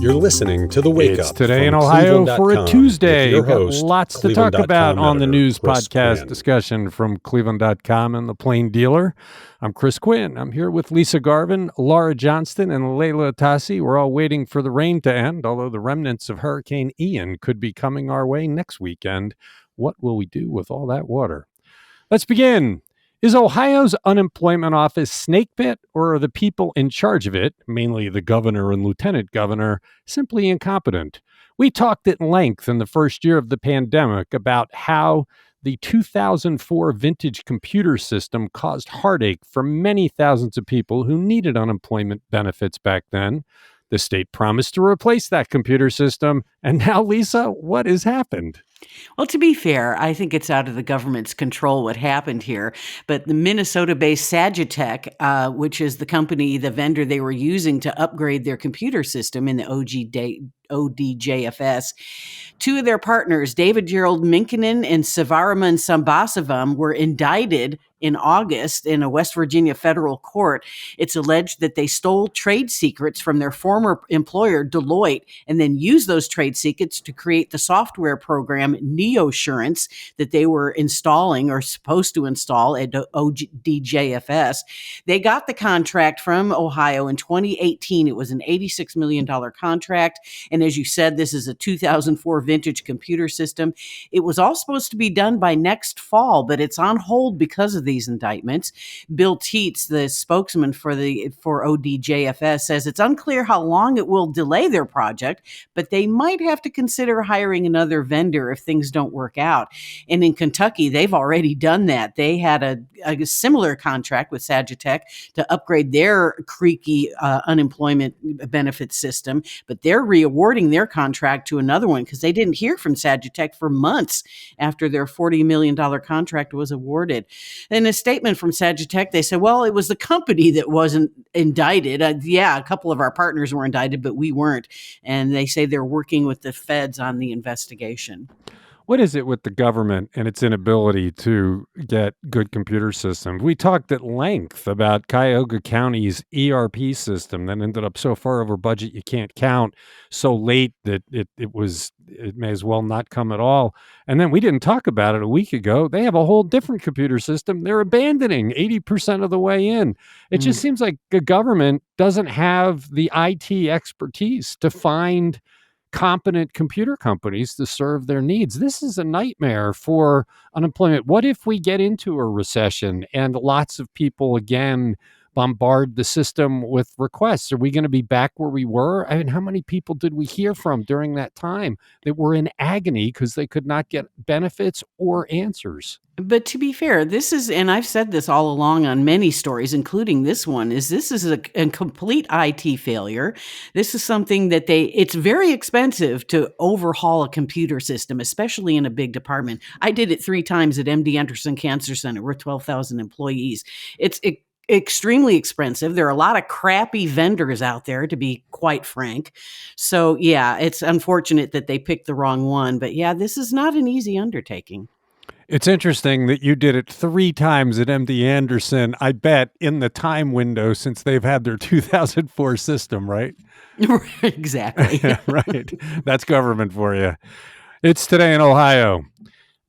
You're listening to The Wake It's Up Today in from Ohio for a cleveland.com Tuesday. with your We've got host, lots to talk about on the editor, news Chris podcast Quinn. discussion from cleveland.com and the Plain Dealer. I'm Chris Quinn. I'm here with Lisa Garvin, Laura Johnston, and Layla Tassi. We're all waiting for the rain to end, although the remnants of Hurricane Ian could be coming our way next weekend. What will we do with all that water? Let's begin. Is Ohio's unemployment office snakebit, or are the people in charge of it, mainly the governor and lieutenant governor, simply incompetent? We talked at length in the first year of the pandemic about how the 2004 vintage computer system caused heartache for many thousands of people who needed unemployment benefits back then. The state promised to replace that computer system. And now, Lisa, what has happened? Well, to be fair, I think it's out of the government's control what happened here. But the Minnesota-based Sagitech, which is the company, the vendor they were using to upgrade their computer system in the ODJFS, two of their partners, David Gerald Minkinen and Sivaraman Sambasavam, were indicted in August in a West Virginia federal court. It's alleged that they stole trade secrets from their former employer, Deloitte, and then used those trade secrets to create the software program Neosurance that they were installing or supposed to install at ODJFS. They got the contract from Ohio in 2018. It was an $86 million contract. And as you said, this is a 2004 vintage computer system. It was all supposed to be done by next fall, but it's on hold because of these indictments. Bill Teets, the spokesman for ODJFS, says it's unclear how long it will delay their project, but they might have to consider hiring another vendor if things don't work out. And in Kentucky, they've already done that. They had a similar contract with Sagitech to upgrade their creaky unemployment benefit system, but they're reawarding their contract to another one because they didn't hear from Sagitech for months after their $40 million contract was awarded. In a statement from Sagitech, they said, well, it was the company that wasn't indicted. A couple of our partners were indicted, but we weren't. And they say they're working with the feds on the investigation. What is it with the government and its inability to get good computer systems? We talked at length about Cuyahoga County's ERP system that ended up so far over budget you can't count, so late that it may as well not come at all. And then we didn't talk about it a week ago. They have a whole different computer system they're abandoning 80% of the way in. It just seems like the government doesn't have the IT expertise to find competent computer companies to serve their needs. This is a nightmare for unemployment. What if we get into a recession and lots of people again bombard the system with requests? Are we going to be back where we were? I mean, how many people did we hear from during that time that were in agony because they could not get benefits or answers? But to be fair, this is, and I've said this all along on many stories, including this one, this is a complete IT failure. This is something that it's very expensive to overhaul a computer system, especially in a big department. I did it 3 times at MD Anderson Cancer Center. We're 12,000 employees. It's extremely expensive. There are a lot of crappy vendors out there, to be quite frank. So yeah, it's unfortunate that they picked the wrong one. But yeah, this is not an easy undertaking. It's interesting that you did it 3 times at MD Anderson, I bet, in the time window since they've had their 2004 system, right? Exactly. Yeah, right. That's government for you. It's Today in Ohio.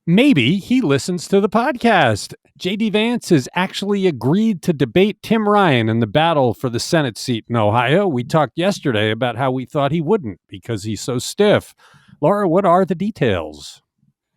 Maybe he listens to the podcast. J.D. Vance has actually agreed to debate Tim Ryan in the battle for the Senate seat in Ohio. We talked yesterday about how we thought he wouldn't because he's so stiff. Laura, what are the details?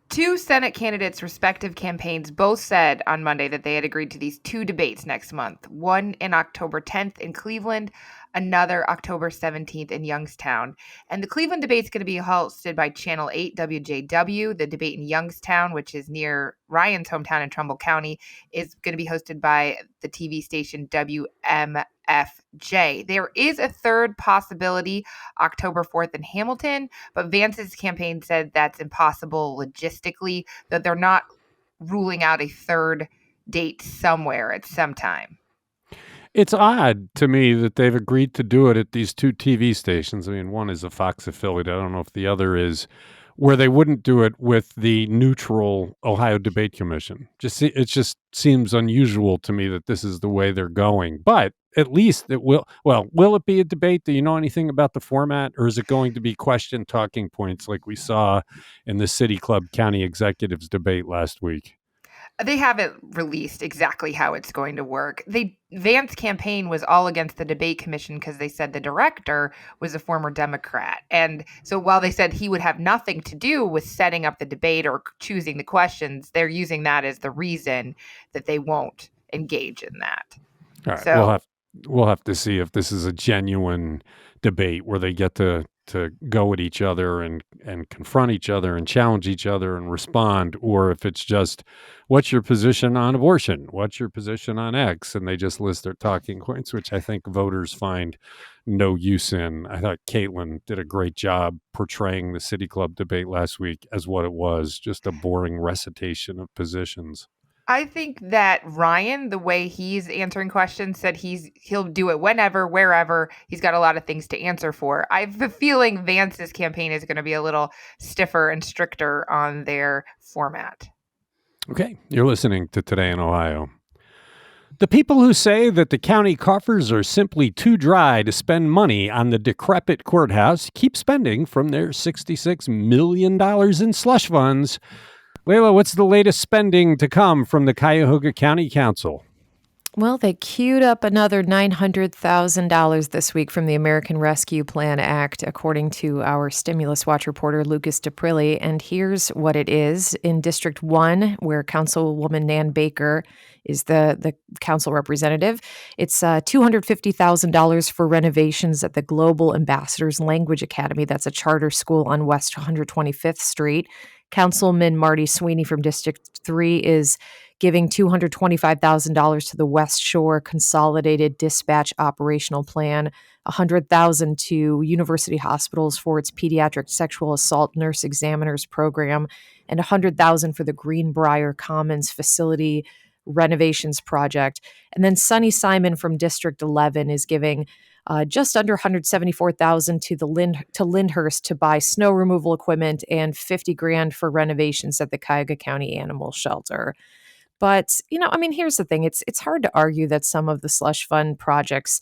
2 Senate candidates' respective campaigns both said on Monday that they had agreed to these 2 debates next month, one in October 10th in Cleveland, another October 17th in Youngstown. And the Cleveland debate is going to be hosted by Channel 8 WJW. The debate in Youngstown, which is near Ryan's hometown in Trumbull County, is going to be hosted by the TV station WMFJ. There is a third possibility, October 4th in Hamilton, but Vance's campaign said that's impossible logistically, that they're not ruling out a third date somewhere at some time. It's odd to me that they've agreed to do it at these 2 TV stations. I mean, one is a Fox affiliate. I don't know if the other is. where they wouldn't do it with the neutral Ohio Debate Commission. It just seems unusual to me that this is the way they're going. But at least it will. Well, will it be a debate? Do you know anything about the format, or is it going to be question talking points like we saw in the City Club County Executives debate last week? They haven't released exactly how it's going to work. Vance campaign was all against the debate commission because they said the director was a former Democrat. And so while they said he would have nothing to do with setting up the debate or choosing the questions, they're using that as the reason that they won't engage in that. All right, So we'll have to see if this is a genuine debate where they get to go at each other and confront each other and challenge each other and respond, or if it's just, what's your position on abortion? What's your position on X? And they just list their talking points, which I think voters find no use in. I thought Caitlin did a great job portraying the City Club debate last week as what it was, just a boring recitation of positions. I think that Ryan, the way he's answering questions, said he'll do it whenever, wherever. He's got a lot of things to answer for. I have a feeling Vance's campaign is going to be a little stiffer and stricter on their format. Okay, you're listening to Today in Ohio. The people who say that the county coffers are simply too dry to spend money on the decrepit courthouse keep spending from their $66 million in slush funds. Layla, what's the latest spending to come from the Cuyahoga County Council? Well, they queued up another $900,000 this week from the American Rescue Plan Act, according to our Stimulus Watch reporter, Lucas DePrilli. And here's what it is. In District 1, where Councilwoman Nan Baker is the council representative, it's $250,000 for renovations at the Global Ambassadors Language Academy. That's a charter school on West 125th Street. Councilman Marty Sweeney from District 3 is giving $225,000 to the West Shore Consolidated Dispatch Operational Plan, $100,000 to University Hospitals for its Pediatric Sexual Assault Nurse Examiners Program, and $100,000 for the Greenbrier Commons Facility Renovations Project. And then Sonny Simon from District 11 is giving just under $174,000 to Lyndhurst to buy snow removal equipment and $50,000 for renovations at the Cuyahoga County Animal Shelter. But, here's the thing. It's hard to argue that some of the slush fund projects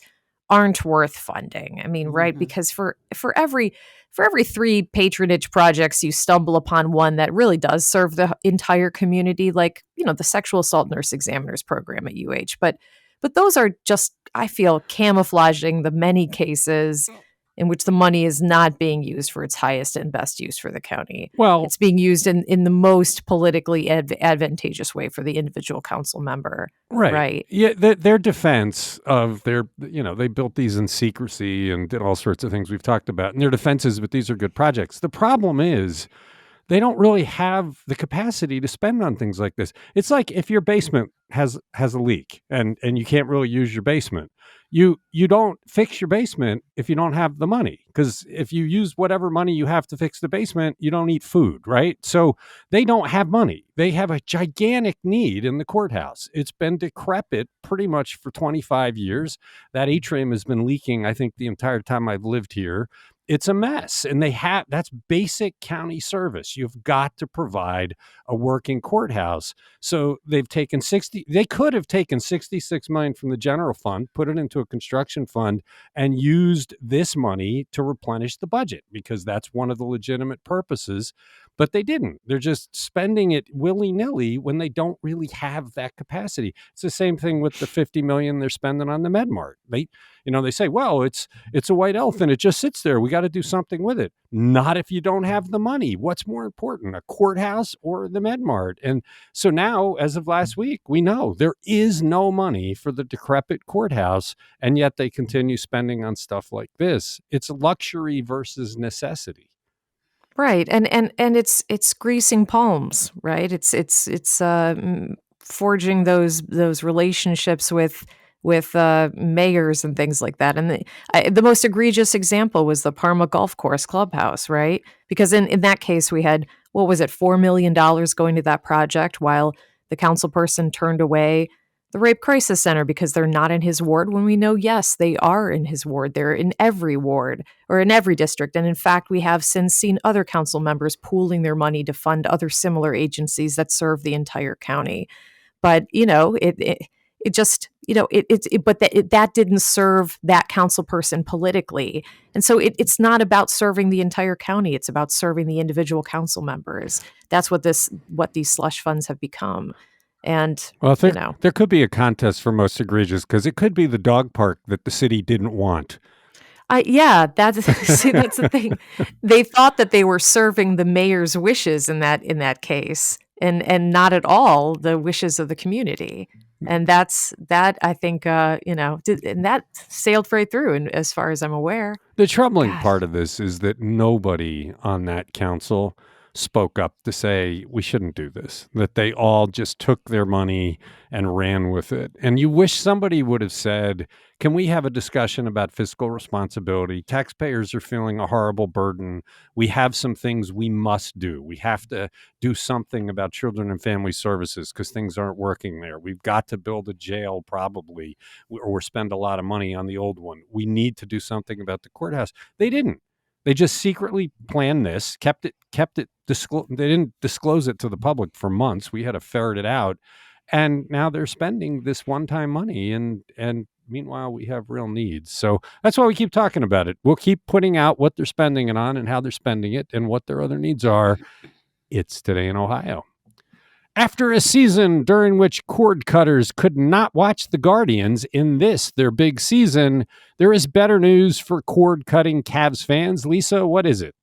aren't worth funding. Right? Because for every 3 patronage projects, you stumble upon one that really does serve the entire community, like, the Sexual Assault Nurse Examiners Program at UH. But those are just, I feel, camouflaging the many cases in which the money is not being used for its highest and best use for the county. Well, it's being used in the most politically advantageous way for the individual council member. Right. Yeah, their defense of they built these in secrecy and did all sorts of things we've talked about. And their defense is, but these are good projects. The problem is they don't really have the capacity to spend on things like this. It's like if your basement has a leak and you can't really use your basement. You don't fix your basement if you don't have the money, because if you use whatever money you have to fix the basement, you don't eat food, right? So they don't have money. They have a gigantic need in the courthouse. It's been decrepit pretty much for 25 years. That atrium has been leaking, I think, the entire time I've lived here. It's a mess, and that's basic county service. You've got to provide a working courthouse. So they could have taken $66 million from the general fund, put it into a construction fund, and used this money to replenish the budget, because that's one of the legitimate purposes. But they didn't. They're just spending it willy-nilly when they don't really have that capacity. It's the same thing with the $50 million they're spending on the MedMart. They say, well, it's a white elephant. It just sits there. We got to do something with it. Not if you don't have the money. What's more important, a courthouse or the MedMart? And so now, as of last week, we know there is no money for the decrepit courthouse, and yet they continue spending on stuff like this. It's luxury versus necessity. Right. And it's greasing palms, right? It's forging those relationships with mayors and things like that. And the most egregious example was the Parma Golf Course Clubhouse, right? Because in that case, we had, $4 million going to that project, while the council person turned away the Rape Crisis Center because they're not in his ward, when we know, yes, they are in his ward. They're in every ward or in every district. And in fact, we have since seen other council members pooling their money to fund other similar agencies that serve the entire county. But, it just, that didn't serve that council person politically. And so it's not about serving the entire county. It's about serving the individual council members. That's what these slush funds have become. And, well, there could be a contest for most egregious, because it could be the dog park that the city didn't want. That's the thing. They thought that they were serving the mayor's wishes in that case, and not at all the wishes of the community. And that I think, and that sailed right through, and as far as I'm aware. The troubling part of this is that nobody on that council spoke up to say we shouldn't do this, that they all just took their money and ran with it. And you wish somebody would have said, can we have a discussion about fiscal responsibility? Taxpayers are feeling a horrible burden. We have some things we must do. We have to do something about children and family services because things aren't working there. We've got to build a jail probably, or spend a lot of money on the old one. We need to do something about the courthouse. They didn't. They just secretly planned this, kept it. They didn't disclose it to the public for months. We had to ferret it out, and now they're spending this one-time money, and meanwhile we have real needs. So that's why we keep talking about it. We'll keep putting out what they're spending it on, and how they're spending it, and what their other needs are. It's Today in Ohio. After a season during which cord cutters could not watch the Guardians in their big season, there is better news for cord-cutting Cavs fans. Lisa, what is it?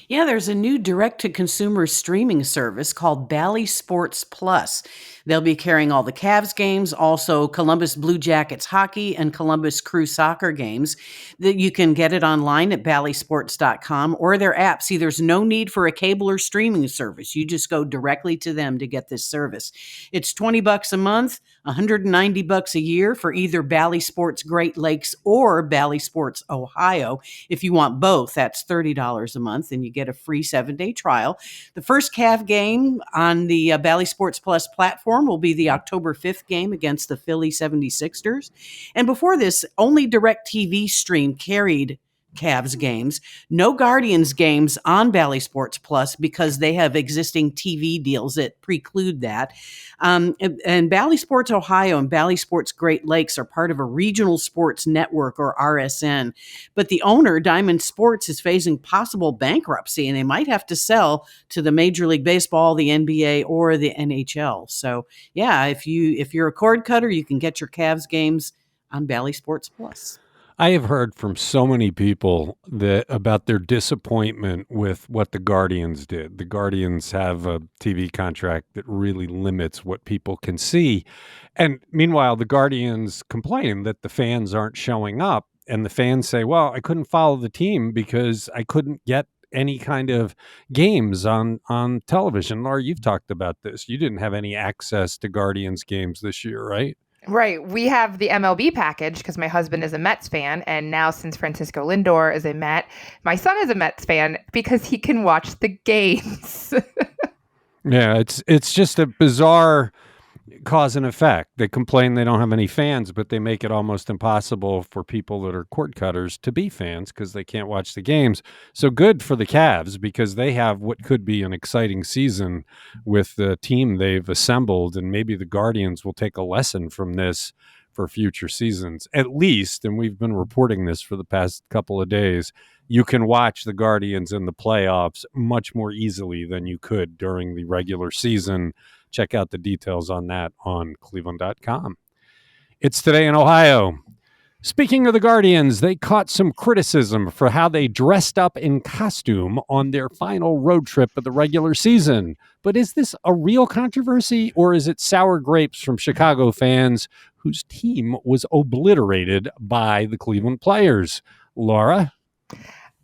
Yeah, there's a new direct-to-consumer streaming service called Bally Sports Plus. They'll be carrying all the Cavs games, also Columbus Blue Jackets hockey and Columbus Crew soccer games. You can get it online at ballysports.com or their app. See, there's no need for a cable or streaming service. You just go directly to them to get this service. It's $20 a month, $190 a year for either Bally Sports Great Lakes or Bally Sports Ohio. If you want both, that's $30 a month, and you get a free 7-day trial. The first Cav game on the Bally Sports Plus platform will be the October 5th game against the Philly 76ers. And before this, only DirecTV stream carried Cavs games. No Guardians games on Bally Sports Plus because they have existing TV deals that preclude that. And Bally Sports Ohio and Bally Sports Great Lakes are part of a regional sports network, or RSN. But the owner, Diamond Sports, is facing possible bankruptcy, and they might have to sell to the Major League Baseball, the NBA, or the NHL. So, yeah, if you're a cord cutter, you can get your Cavs games on Bally Sports Plus. I have heard from so many people about their disappointment with what the Guardians did. The Guardians have a TV contract that really limits what people can see. And meanwhile, the Guardians complain that the fans aren't showing up. And the fans say, well, I couldn't follow the team because I couldn't get any kind of games on television. Laura, you've talked about this. You didn't have any access to Guardians games this year, right? Right. We have the MLB package because my husband is a Mets fan. And now, since Francisco Lindor is a Met, my son is a Mets fan because he can watch the games. Yeah, it's just a bizarre cause and effect. They complain they don't have any fans, but they make it almost impossible for people that are cord cutters to be fans because they can't watch the games. So good for the Cavs because they have what could be an exciting season with the team they've assembled, and maybe the Guardians will take a lesson from this for future seasons. At least, and we've been reporting this for the past couple of days, you can watch the Guardians in the playoffs much more easily than you could during the regular season. Check out the details on that on cleveland.com. It's Today in Ohio. Speaking of the Guardians, they caught some criticism for how they dressed up in costume on their final road trip of the regular season. But is this a real controversy, or is it sour grapes from Chicago fans whose team was obliterated by the Cleveland players? Laura?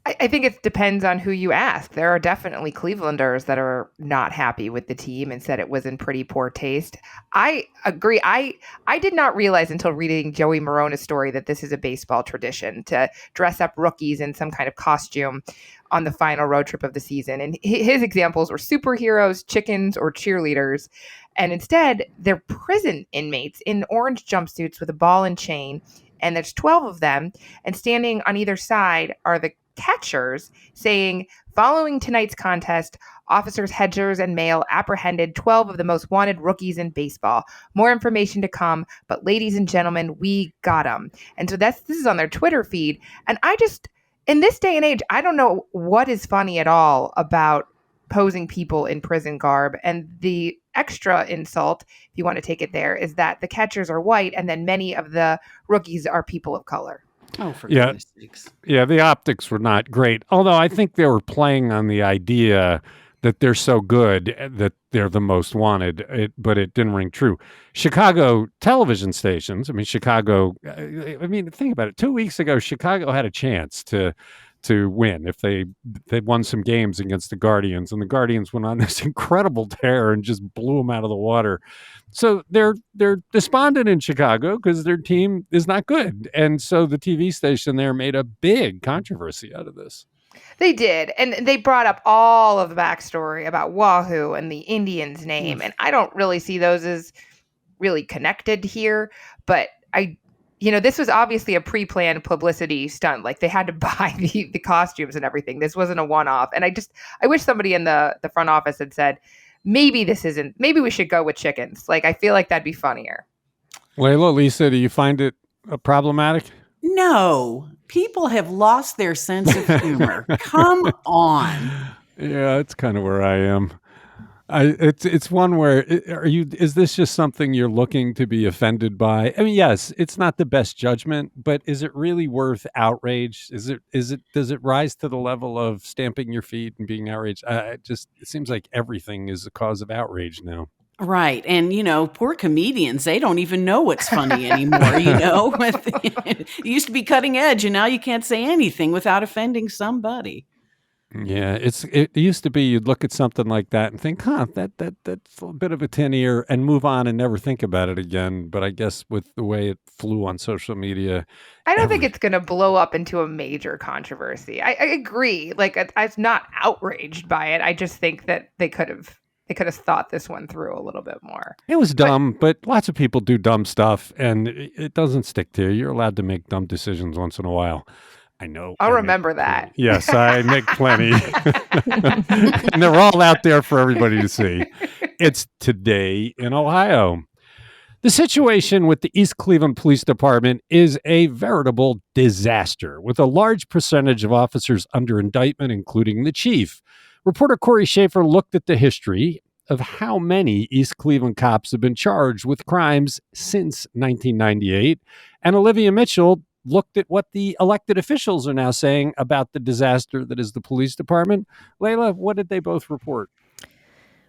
I think it depends on who you ask. There are definitely Clevelanders that are not happy with the team and said it was in pretty poor taste. I agree. I did not realize until reading Joey Morona's story that this is a baseball tradition to dress up rookies in some kind of costume on the final road trip of the season. And his examples were superheroes, chickens, or cheerleaders. And instead, they're prison inmates in orange jumpsuits with a ball and chain. And there's 12 of them. And standing on either side are the catchers saying, following tonight's contest, officers Hedgers and Mail apprehended 12 of the most wanted rookies in baseball. More information to come, but ladies and gentlemen, we got them. And so this is on their Twitter feed. And I just, in this day and age, I don't know what is funny at all about posing people in prison garb. And the extra insult, if you want to take it there, is that the catchers are white and then many of the rookies are people of color. Oh, for goodness sakes. Yeah, the optics were not great. Although I think they were playing on the idea that they're so good that they're the most wanted, but it didn't ring true. Chicago television stations, think about it. 2 weeks ago, Chicago had a chance to win if they won some games against the Guardians, and the Guardians went on this incredible tear and just blew them out of the water. So they're despondent in Chicago because their team is not good, and so the TV station there made a big controversy out of this. They did, and they brought up all of the backstory about Wahoo and the Indians' name, and I don't really see those as really connected here, but this was obviously a pre-planned publicity stunt. Like, they had to buy the costumes and everything. This wasn't a one-off. And I wish somebody in the front office had said, maybe we should go with chickens. Like, I feel like that'd be funnier. Layla, Lisa, do you find it problematic? No. People have lost their sense of humor. Come on. Yeah, it's kind of where I am. It's one where is this just something you're looking to be offended by? I mean, yes, it's not the best judgment, but is it really worth outrage? Does it rise to the level of stamping your feet and being outraged? It seems like everything is a cause of outrage now. Right. And, poor comedians, they don't even know what's funny anymore, It used to be cutting edge, and now you can't say anything without offending somebody. Yeah, it used to be you'd look at something like that and think, that's a bit of a tin ear, and move on and never think about it again. But I guess with the way it flew on social media, I don't think it's going to blow up into a major controversy. I agree. Like, I'm not outraged by it. I just think that they could have thought this one through a little bit more. It was dumb, but lots of people do dumb stuff, and it doesn't stick to you. You're allowed to make dumb decisions once in a while. I know. I'll remember that. Yes, I make plenty. And they're all out there for everybody to see. It's Today in Ohio. The situation with the East Cleveland Police Department is a veritable disaster, with a large percentage of officers under indictment, including the chief. Reporter Corey Schaefer looked at the history of how many East Cleveland cops have been charged with crimes since 1998, and Olivia Mitchell looked at what the elected officials are now saying about the disaster that is the police department. Layla, what did they both report?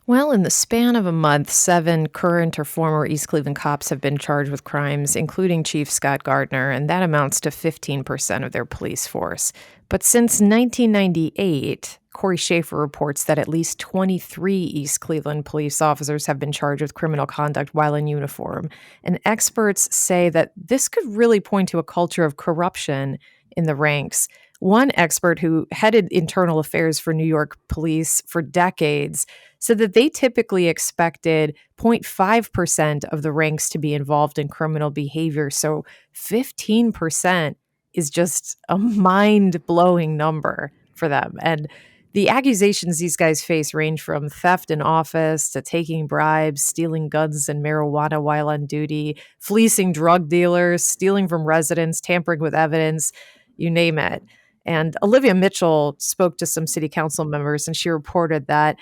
Well, in the span of a month, 7 current or former East Cleveland cops have been charged with crimes, including Chief Scott Gardner, and that amounts to 15% of their police force. But since 1998, Corey Schaefer reports that at least 23 East Cleveland police officers have been charged with criminal conduct while in uniform. And experts say that this could really point to a culture of corruption in the ranks. One expert who headed internal affairs for New York police for decades said that they typically expected 0.5% of the ranks to be involved in criminal behavior. So 15% is just a mind-blowing number for them. And the accusations these guys face range from theft in office to taking bribes, stealing guns and marijuana while on duty, fleecing drug dealers, stealing from residents, tampering with evidence, you name it. And Olivia Mitchell spoke to some city council members, and she reported that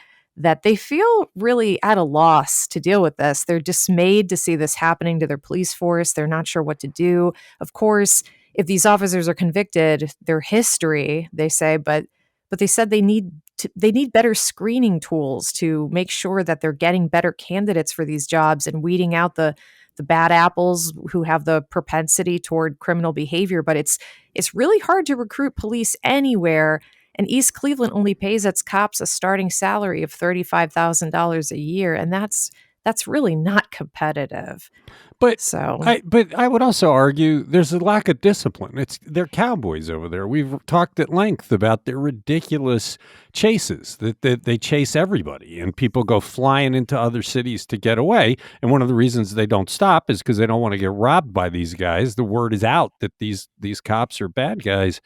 they feel really at a loss to deal with this. They're dismayed to see this happening to their police force. They're not sure what to do. Of course, if these officers are convicted, their history, they say, but they said they need better screening tools to make sure that they're getting better candidates for these jobs and weeding out the bad apples who have the propensity toward criminal behavior. But it's really hard to recruit police anywhere. And East Cleveland only pays its cops a starting salary of $35,000 a year, and that's really not competitive. But So I would also argue there's a lack of discipline. They're cowboys over there. We've talked at length about their ridiculous chases that they chase everybody, and people go flying into other cities to get away. And one of the reasons they don't stop is because they don't want to get robbed by these guys. The word is out that these cops are bad guys.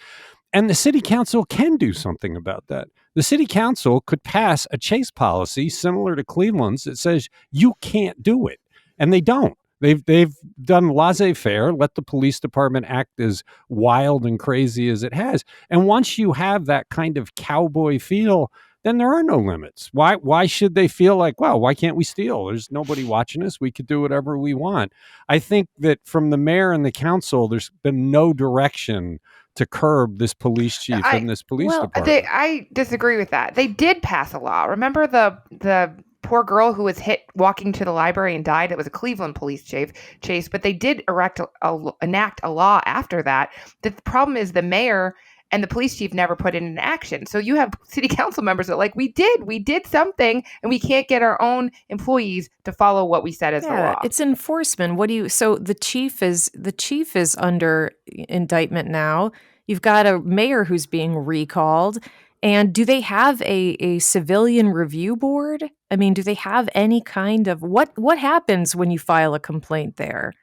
And the city council can do something about that. The city council could pass a chase policy similar to Cleveland's that says you can't do it. And they don't. They've done laissez-faire, let the police department act as wild and crazy as it has. And once you have that kind of cowboy feel, then there are no limits. Why should they feel like, well, why can't we steal? There's nobody watching us. We could do whatever we want. I think that from the mayor and the council, there's been no direction to curb this police chief and this police department. I disagree with that. They did pass a law. Remember the poor girl who was hit walking to the library and died? It was a Cleveland police chase, but they did enact a law after that. The problem is the mayor and the police chief never put it into action. So you have city council members that are like, we did something, and we can't get our own employees to follow what we said as the law. It's enforcement. So the chief is under indictment now. You've got a mayor who's being recalled. And do they have a civilian review board? I mean, do they have any kind of what happens when you file a complaint there?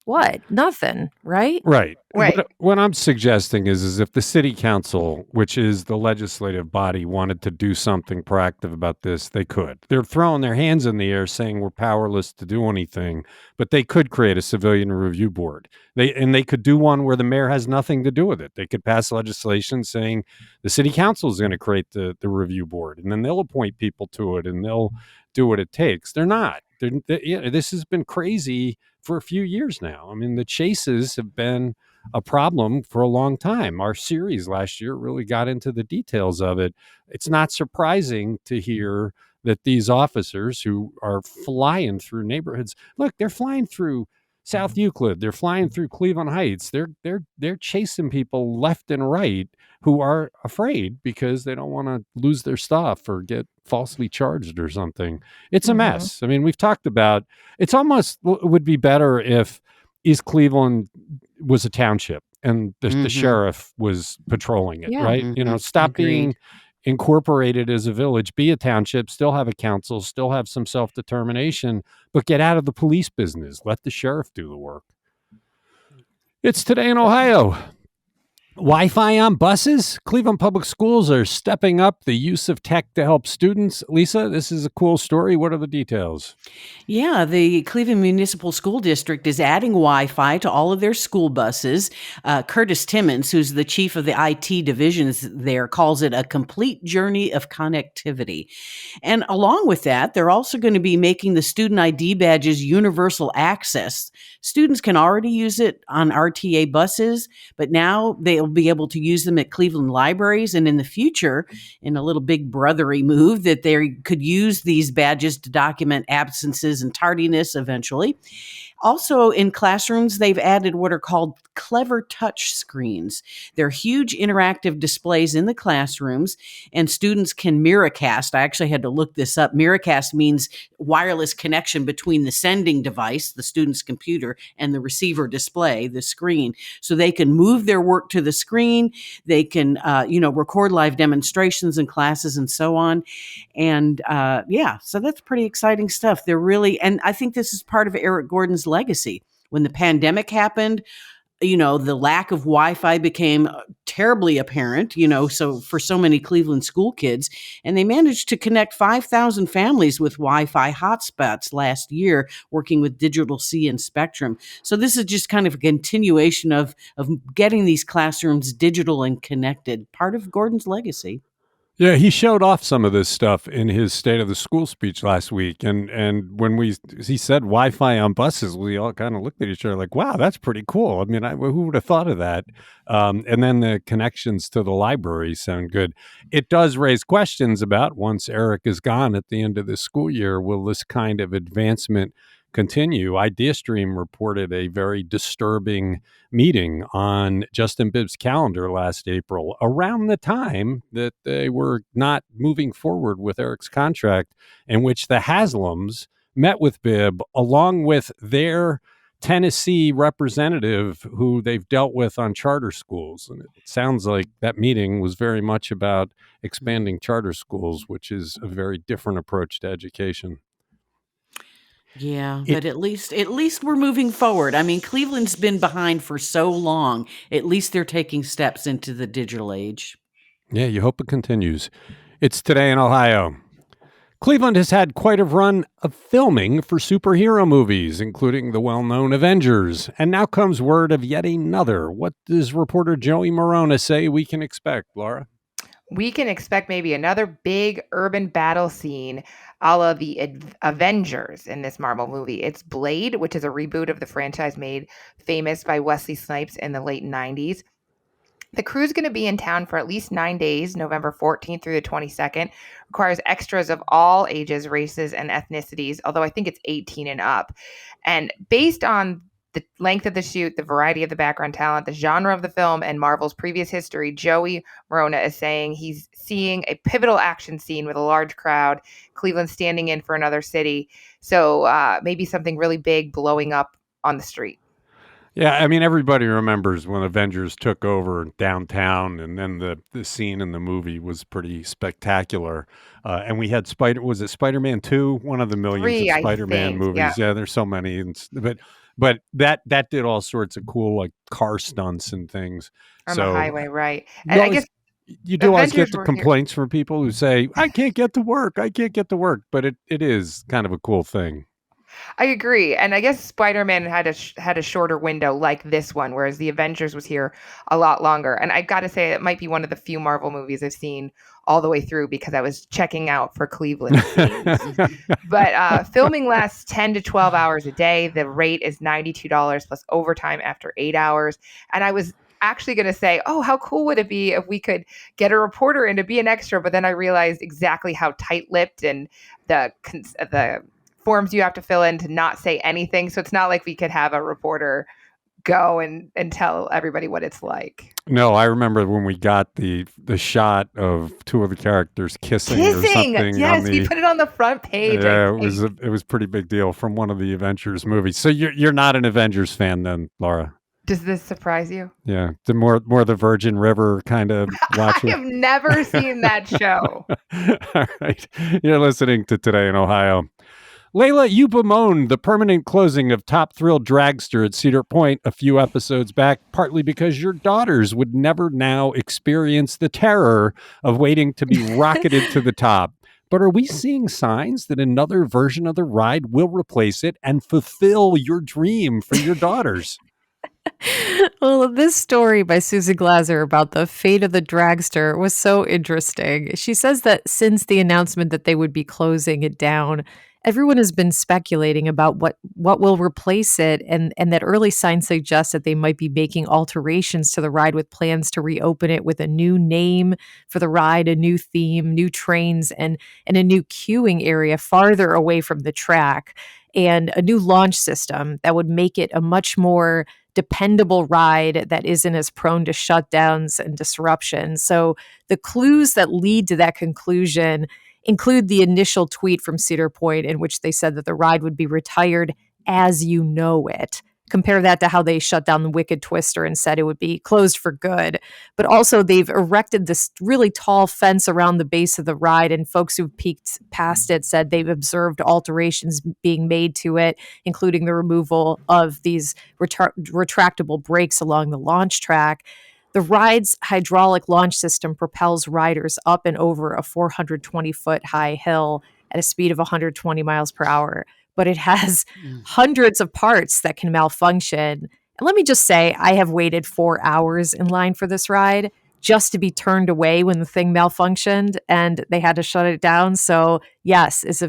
What? Nothing, right? Right. What I'm suggesting is if the city council, which is the legislative body, wanted to do something proactive about this, they could. They're throwing their hands in the air saying we're powerless to do anything, but they could create a civilian review board. They could do one where the mayor has nothing to do with it. They could pass legislation saying the city council is going to create the review board, and then they'll appoint people to it, and they'll do what it takes. They're not. This has been crazy for a few years now. I mean, the chases have been a problem for a long time. Our series last year really got into the details of it. It's not surprising to hear that these officers who are flying through neighborhoods, look, they're flying through South Euclid, they're flying through Cleveland Heights, they're chasing people left and right who are afraid because they don't want to lose their stuff or get falsely charged or something. It's a mess. I mean, we've talked about, it's almost would be better if East Cleveland was a township and the sheriff was patrolling it, right? Stop being incorporated as a village, be a township, still have a council, still have some self-determination, but get out of the police business. Let the sheriff do the work. It's Today in Ohio. Wi-Fi on buses? Cleveland Public Schools are stepping up the use of tech to help students. Lisa, this is a cool story. What are the details? Yeah, the Cleveland Municipal School District is adding Wi-Fi to all of their school buses. Curtis Timmons, who's the chief of the IT divisions there, calls it a complete journey of connectivity. And along with that, they're also going to be making the student ID badges universal access. Students can already use it on RTA buses, but now they'll be able to use them at Cleveland libraries, and in the future, in a little big brothery move, that they could use these badges to document absences and tardiness eventually. Also, in classrooms, they've added what are called clever touch screens. They're huge interactive displays in the classrooms, and students can miracast. I actually had to look this up. Miracast means wireless connection between the sending device, the student's computer, and the receiver display, the screen. So they can move their work to the screen. They can, record live demonstrations in classes and so on. And so that's pretty exciting stuff. They're really, and I think this is part of Eric Gordon's legacy. When the pandemic happened, the lack of Wi-Fi became terribly apparent, so for so many Cleveland school kids, and they managed to connect 5,000 families with Wi-Fi hotspots last year, working with Digital C and Spectrum. So this is just kind of a continuation of getting these classrooms digital and connected, part of Gordon's legacy. Yeah, he showed off some of this stuff in his State of the School speech last week. And when he said Wi-Fi on buses, we all kind of looked at each other like, wow, that's pretty cool. I mean, who would have thought of that? And then the connections to the library sound good. It does raise questions about once Eric is gone at the end of the school year, will this kind of advancement continue. IdeaStream reported a very disturbing meeting on Justin Bibb's calendar last April, around the time that they were not moving forward with Eric's contract, in which the Haslams met with Bibb along with their Tennessee representative who they've dealt with on charter schools. And it sounds like that meeting was very much about expanding charter schools, which is a very different approach to education. Yeah, but at least we're moving forward. I mean, Cleveland's been behind for so long. At least they're taking steps into the digital age. Yeah, you hope it continues. It's Today in Ohio. Cleveland has had quite a run of filming for superhero movies, including the well-known Avengers. And now comes word of yet another. What does reporter Joey Morona say we can expect, Laura? We can expect maybe another big urban battle scene a la the Avengers in this Marvel movie. It's Blade, which is a reboot of the franchise made famous by Wesley Snipes in the late 90s. The crew's going to be in town for at least 9 days, November 14th through the 22nd. Requires extras of all ages, races, and ethnicities, although I think it's 18 and up. And based on the length of the shoot, the variety of the background talent, the genre of the film, and Marvel's previous history, Joey Morona is saying he's seeing a pivotal action scene with a large crowd, Cleveland standing in for another city. So maybe something really big blowing up on the street. Yeah, I mean, everybody remembers when Avengers took over downtown, and then the scene in the movie was pretty spectacular. And we had was it Spider-Man 2? One of the millions 3, of I Spider-Man think, movies. yeah. Yeah, there's so many. But that did all sorts of cool, like, car stunts and things. On So the highway, right. you And I always, guess you do always get Avengers the were here. complaints from people who say, I can't get to work. I can't get to work. But it is kind of a cool thing. I agree. And I guess Spider-Man had a shorter window like this one, whereas the Avengers was here a lot longer. And I got to say, it might be one of the few Marvel movies I've seen all the way through because I was checking out for Cleveland scenes. But filming lasts 10 to 12 hours a day. The rate is $92 plus overtime after 8 hours. And I was actually going to say, oh, how cool would it be if we could get a reporter in to be an extra? But then I realized exactly how tight-lipped and the forms you have to fill in to not say anything. So it's not like we could have a reporter go and tell everybody what it's like. No, I remember when we got the shot of two of the characters kissing or something. Yes, we put it on the front page. Yeah, it was a pretty big deal from one of the Avengers movies. So you're not an Avengers fan then, Laura? Does this surprise you? Yeah, the more the Virgin River kind of watching. I have never seen that show. All right, you're listening to Today in Ohio. Layla, you bemoaned the permanent closing of Top Thrill Dragster at Cedar Point a few episodes back, partly because your daughters would never now experience the terror of waiting to be rocketed to the top. But are we seeing signs that another version of the ride will replace it and fulfill your dream for your daughters? Well, this story by Susan Glaser about the fate of the dragster was so interesting. She says that since the announcement that they would be closing it down, everyone has been speculating about what will replace it, and that early signs suggest that they might be making alterations to the ride with plans to reopen it with a new name for the ride, a new theme, new trains, and a new queuing area farther away from the track, and a new launch system that would make it a much more dependable ride that isn't as prone to shutdowns and disruption. So the clues that lead to that conclusion include the initial tweet from Cedar Point in which they said that the ride would be retired as you know it. Compare that to how they shut down the Wicked Twister and said it would be closed for good. But also they've erected this really tall fence around the base of the ride, and folks who've peeked past it said they've observed alterations being made to it, including the removal of these retractable brakes along the launch track. The ride's hydraulic launch system propels riders up and over a 420-foot high hill at a speed of 120 miles per hour. But it has hundreds of parts that can malfunction. And let me just say, I have waited 4 hours in line for this ride just to be turned away when the thing malfunctioned and they had to shut it down. So yes, it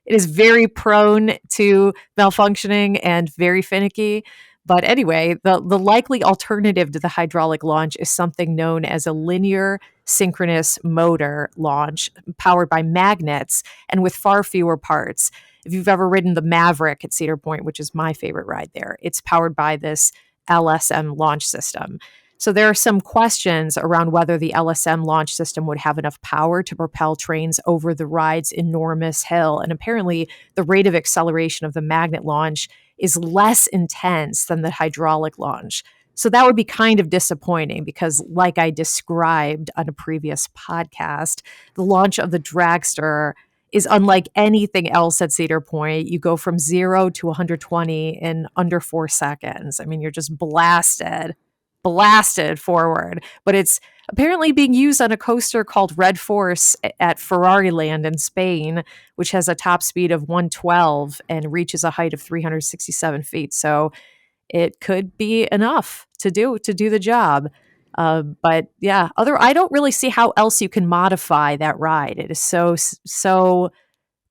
is very prone to malfunctioning and very finicky. But anyway, the likely alternative to the hydraulic launch is something known as a linear synchronous motor launch powered by magnets and with far fewer parts. if you've ever ridden the Maverick at Cedar Point, which is my favorite ride there, it's powered by this LSM launch system. So there are some questions around whether the LSM launch system would have enough power to propel trains over the ride's enormous hill. And apparently the rate of acceleration of the magnet launch is less intense than the hydraulic launch. So that would be kind of disappointing because, like I described on a previous podcast, the launch of the Dragster is unlike anything else at Cedar Point. You go from 0 to 120 in under 4 seconds. I mean, you're just blasted forward. But it's apparently being used on a coaster called Red Force at Ferrari Land in Spain, which has a top speed of 112 and reaches a height of 367 feet. So it could be enough to do the job. But yeah, I don't really see how else you can modify that ride. It is so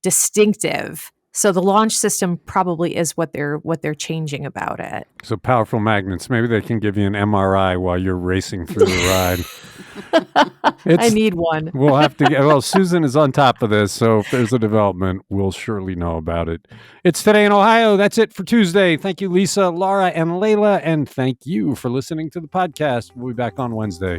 distinctive. So the launch system probably is what they're changing about it. So powerful magnets. Maybe they can give you an MRI while you're racing through the ride. I need one. We'll have to get, well, Susan is on top of this, so if there's a development, we'll surely know about it. It's Today in Ohio. That's it for Tuesday. Thank you, Lisa, Laura, and Layla, and thank you for listening to the podcast. We'll be back on Wednesday.